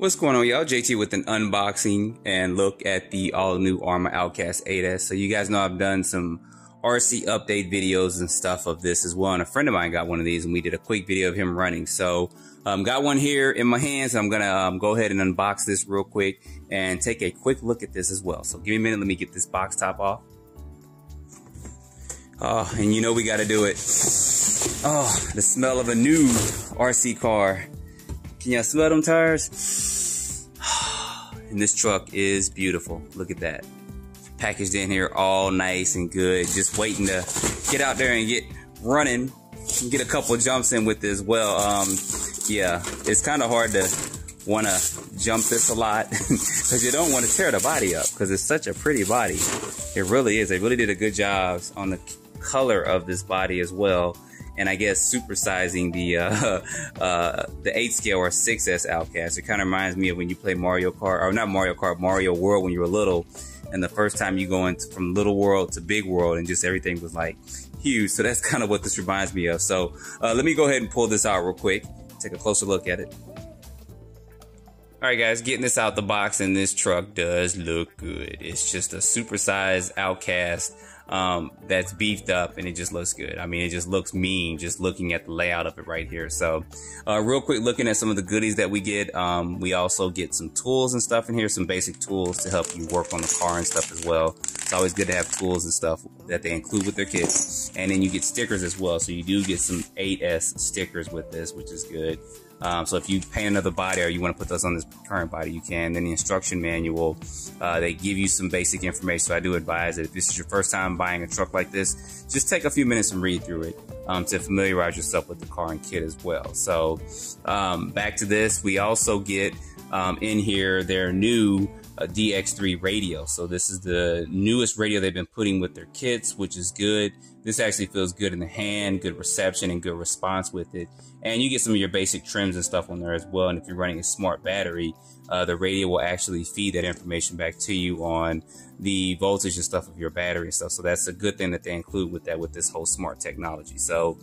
What's going on, y'all? JT with an unboxing and look at the all-new Arrma Outcast 8S. So you guys know I've done some RC update videos and stuff of this as well, and a friend of mine got one of these and we did a quick video of him running. So got one here in my hands. I'm gonna go ahead and unbox this real quick and take a quick look at this as well. So give me a minute, let me get this box top off. Oh, and you know we gotta do it. Oh, the smell of a new RC car. Can y'all smell them tires? And this truck is beautiful. Look at that. Packaged in here all nice and good. Just waiting to get out there and get running. Get a couple jumps in with this as well. Yeah, it's kind of hard to want to jump this a lot because you don't want to tear the body up because it's such a pretty body. It really is. They really did a good job on the color of this body as well. And I guess supersizing the 8 scale or 6S Outcast. It kind of reminds me of when you play Mario Kart, or not Mario Kart, Mario World when you were little. And the first time you go into from little world to big world and just everything was like huge. So that's kind of what this reminds me of. So let me go ahead and pull this out real quick. Take a closer look at it. All right, guys, getting this out the box, and this truck does look good. It's just a supersized Outcast that's beefed up, and it just looks good. I mean, it just looks mean just looking at the layout of it right here. So real quick, looking at some of the goodies that we get, we also get some tools and stuff in here, some basic tools to help you work on the car and stuff as well. It's always good to have tools and stuff that they include with their kits. And then you get stickers as well. So you do get some 8S stickers with this, which is good. So if you paint another body or you want to put those on this current body, you can. Then the instruction manual, they give you some basic information. So I do advise that if this is your first time buying a truck like this, just take a few minutes and read through it to familiarize yourself with the car and kit as well. So back to this, we also get in here their new DX3 radio. So this is the newest radio they've been putting with their kits, which is good. This actually feels good in the hand, good reception and good response with it. And you get some of your basic trims and stuff on there as well. And if you're running a smart battery, the radio will actually feed that information back to you on the voltage and stuff of your battery and stuff. So that's a good thing that they include with that, with this whole smart technology. So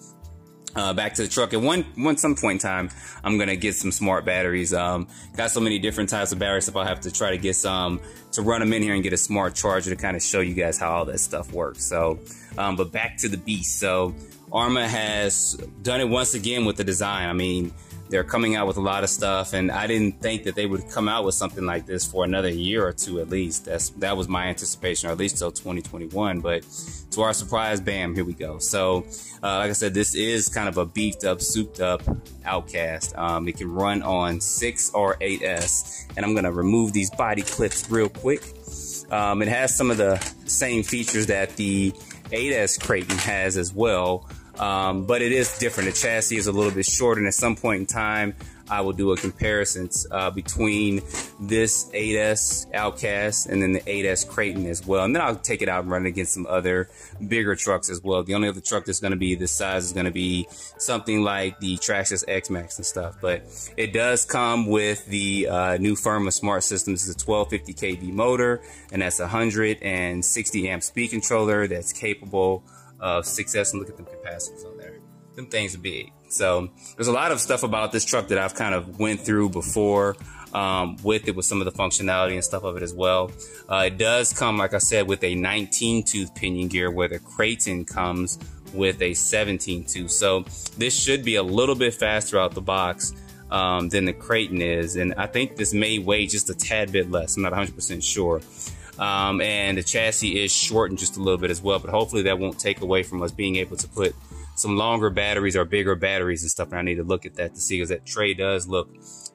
back to the truck. At some point in time, I'm gonna get some smart batteries. Got so many different types of battery stuff. I'll have to try to get some to run them in here and get a smart charger to kind of show you guys how all that stuff works. So, but back to the beast. So Arrma has done it once again with the design. I mean, they're coming out with a lot of stuff, and I didn't think that they would come out with something like this for another year or two at least. That was my anticipation, or at least till 2021. But to our surprise, bam, here we go. So like I said, this is kind of a beefed up, souped up Outcast. It can run on 6 or 8S, and I'm gonna remove these body clips real quick. It has some of the same features that the 8S Creighton has as well. But it is different. The chassis is a little bit shorter, and at some point in time, I will do a comparison between this 8S Outcast and then the 8S Creighton as well. And then I'll take it out and run it against some other bigger trucks as well. The only other truck that's going to be this size is going to be something like the Traxxas X-Max and stuff. But it does come with the new Arrma Smart Systems. It's a 1250 kV motor, and that's a 160 amp speed controller that's capable of 6S, and look at them capacitors on there. Them things are big. So there's a lot of stuff about this truck that I've kind of went through before with it, with some of the functionality and stuff of it as well. It does come, like I said, with a 19-tooth pinion gear, where the Creighton comes with a 17-tooth. So this should be a little bit faster out the box than the Creighton is. And I think this may weigh just a tad bit less. I'm not 100% sure. And the chassis is shortened just a little bit as well, but hopefully that won't take away from us being able to put some longer batteries or bigger batteries and stuff. And I need to look at that to see, because that tray does look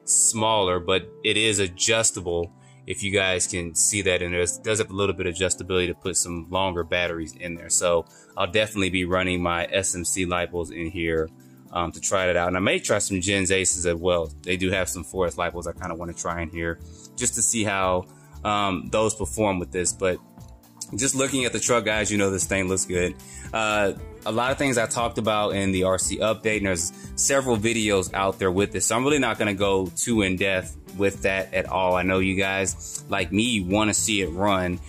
smaller, but it is adjustable, if you guys can see that. And it does have a little bit of adjustability to put some longer batteries in there. So I'll definitely be running my SMC lipos in here to try that out. And I may try some Gens Aces as well. They do have some 4S lipos I kind of want to try in here just to see how those perform with this. But just looking at the truck, guys, you know this thing looks good. A lot of things I talked about in the RC update, and there's several videos out there with this, so I'm really not going to go too in depth with that at all. I know you guys, like me, want to see it run.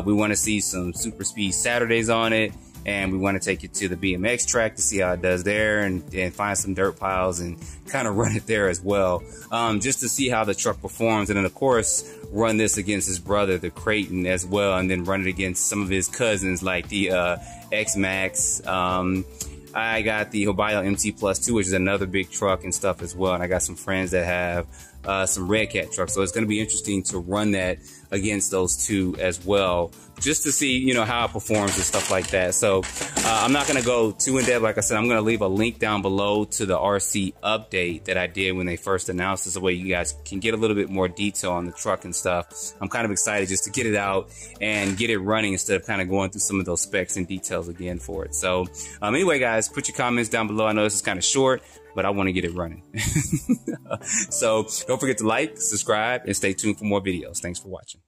We want to see some super speed Saturdays on it, and we want to take it to the BMX track to see how it does there, and find some dirt piles and kind of run it there as well, just to see how the truck performs. And then of course run this against his brother, the Creighton, as well, and then run it against some of his cousins like the X-Max. I got the Hobayo MT Plus 2, which is another big truck and stuff as well. And I got some friends that have some Red Cat trucks. So it's going to be interesting to run that against those two as well, just to see, you know, how it performs and stuff like that. So I'm not going to go too in depth. Like I said, I'm going to leave a link down below to the RC update that I did when they first announced this, the way you guys can get a little bit more detail on the truck and stuff. I'm kind of excited just to get it out and get it running instead of kind of going through some of those specs and details again for it. So anyway, guys, put your comments down below. I know this is kind of short, but I want to get it running. So don't forget to like, subscribe, and stay tuned for more videos. Thanks for watching.